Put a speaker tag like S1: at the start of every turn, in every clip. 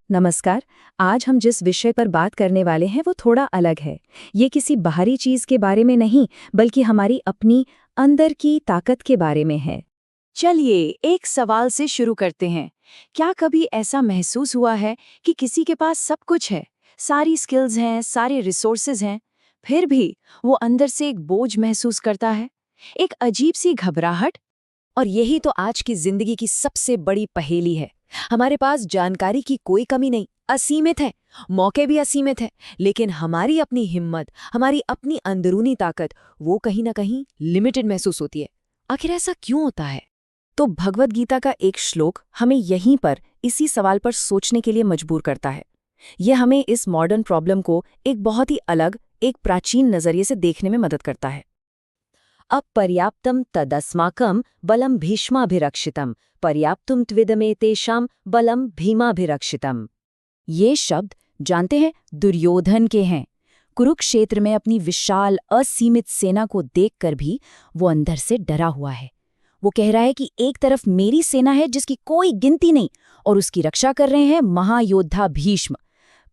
S1: नमस्कार। आज हम जिस विषय पर बात करने वाले हैं वो थोड़ा अलग है। ये किसी बाहरी चीज के बारे में नहीं, बल्कि हमारी अपनी अंदर की ताकत के बारे में है।
S2: चलिए एक सवाल से शुरू करते हैं। क्या कभी ऐसा महसूस हुआ है कि किसी के पास सब कुछ है, सारी स्किल्स हैं, सारे रिसोर्सेज हैं, फिर भी वो अंदर से एक बोझ महसूस करता है, एक अजीब सी घबराहट?
S3: और यही तो आज की जिंदगी की सबसे बड़ी पहेली है। हमारे पास जानकारी की कोई कमी नहीं, असीमित है, मौके भी असीमित है, लेकिन हमारी अपनी हिम्मत, हमारी अपनी अंदरूनी ताकत, वो कहीं ना कहीं लिमिटेड महसूस होती है। आखिर ऐसा क्यों होता है? तो भगवद गीता का एक श्लोक हमें यहीं पर इसी सवाल पर सोचने के लिए मजबूर करता है। यह हमें इस मॉडर्न प्रॉब्लम को एक बहुत ही अलग, एक प्राचीन नजरिए से देखने में मदद करता है।
S1: अपर्याप्तम तदस्माकं बलम भीष्माभिरक्षितम पर्याप्तुम त्विदमेतेषां बलम भीमाभिरक्षितम। ये शब्द जानते हैं दुर्योधन के हैं। कुरुक्षेत्र में अपनी विशाल असीमित सेना को देखकर भी वो अंदर से डरा हुआ है। वो कह रहा है कि एक तरफ मेरी सेना है जिसकी कोई गिनती नहीं, और उसकी रक्षा कर रहे हैं महायोद्धा भीष्म।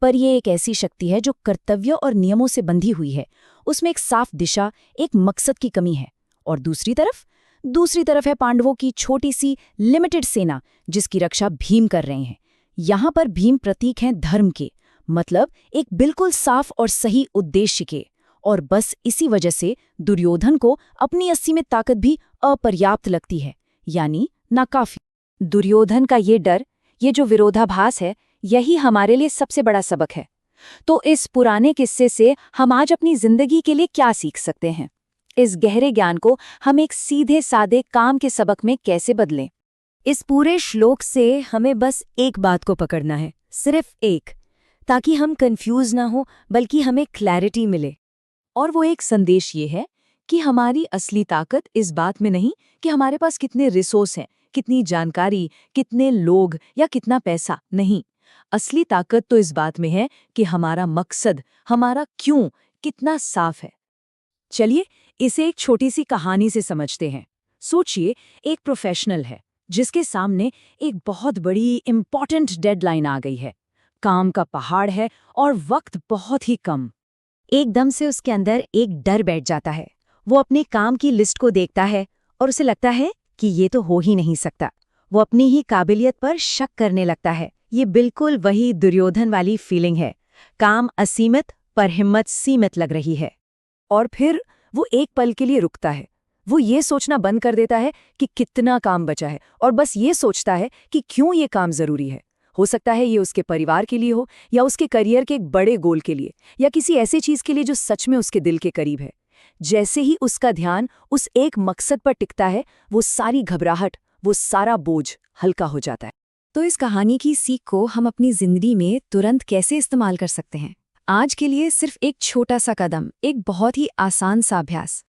S1: पर ये एक ऐसी शक्ति है जो कर्तव्यों और नियमों से बंधी हुई है। उसमें एक साफ दिशा, एक मकसद की कमी है। और दूसरी तरफ है पांडवों की छोटी सी लिमिटेड सेना, जिसकी रक्षा भीम कर रहे हैं। यहाँ पर भीम प्रतीक हैं धर्म के, मतलब एक बिल्कुल साफ और सही उद्देश्य के। और बस इसी वजह से दुर्योधन को अपनी असीमित ताकत भी अपर्याप्त लगती है, यानी नाकाफी। दुर्योधन का ये डर, ये जो विरोधाभास है, यही हमारे लिए सबसे बड़ा सबक है। तो इस पुराने किस्से से हम आज अपनी जिंदगी के लिए क्या सीख सकते हैं? इस गहरे ज्ञान को हम एक सीधे सादे काम के सबक में कैसे बदलें?
S3: इस पूरे श्लोक से हमें बस एक बात को पकड़ना है, सिर्फ एक, ताकि हम कंफ्यूज ना हो, बल्कि हमें क्लैरिटी मिले।
S2: और वो एक संदेश ये है कि हमारी असली ताकत इस बात में नहीं कि हमारे पास कितने रिसोर्स हैं, कितनी जानकारी, कितने लोग या कितना पैसा। नहीं, असली ताकत तो इस बात में है कि हमारा मकसद, हमारा क्यों कितना साफ है। चलिए इसे एक छोटी सी कहानी से समझते हैं। सोचिए, एक प्रोफेशनल है जिसके सामने एक बहुत बड़ी इंपॉर्टेंट डेडलाइन आ गई है। काम का पहाड़ है और वक्त बहुत ही कम।
S3: एकदम से उसके अंदर एक डर बैठ जाता है। वो अपने काम की लिस्ट को देखता है और उसे लगता है कि ये तो हो ही नहीं सकता। वो अपनी ही काबिलियत पर शक करने लगता है। ये बिल्कुल वही दुर्योधन वाली फीलिंग है। काम असीमित पर हिम्मत सीमित लग रही है।
S2: और फिर वो एक पल के लिए रुकता है। वो ये सोचना बंद कर देता है कि कितना काम बचा है, और बस ये सोचता है कि क्यों ये काम जरूरी है। हो सकता है ये उसके परिवार के लिए हो, या उसके करियर के एक बड़े गोल के लिए, या किसी ऐसी चीज के लिए जो सच में उसके दिल के करीब है। जैसे ही उसका ध्यान उस एक मकसद पर टिकता है, वो सारी घबराहट, वो सारा बोझ हल्का हो जाता है।
S1: तो इस कहानी की सीख को हम अपनी जिंदगी में तुरंत कैसे इस्तेमाल कर सकते हैं? आज के लिए सिर्फ एक छोटा सा कदम, एक बहुत ही आसान सा अभ्यास।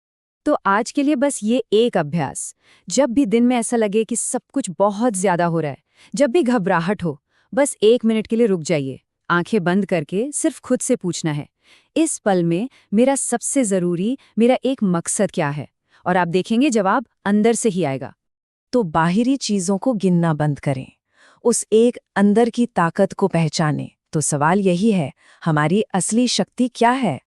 S1: तो आज के लिए बस ये एक अभ्यास। जब भी दिन में ऐसा लगे कि सब कुछ बहुत ज्यादा हो रहा है, जब भी घबराहट हो, बस 1 मिनट के लिए रुक जाइए। आंखें बंद करके सिर्फ खुद से पूछना है, इस पल में मेरा सबसे जरूरी, मेरा एक मकसद क्या है? और आप देखेंगे जवाब अंदर से ही आएगा।
S2: तो बाहरी चीजों को गिनना बंद करें, उस एक अंदर की ताकत को पहचानें। तो सवाल यही है, हमारी असली शक्ति क्या है?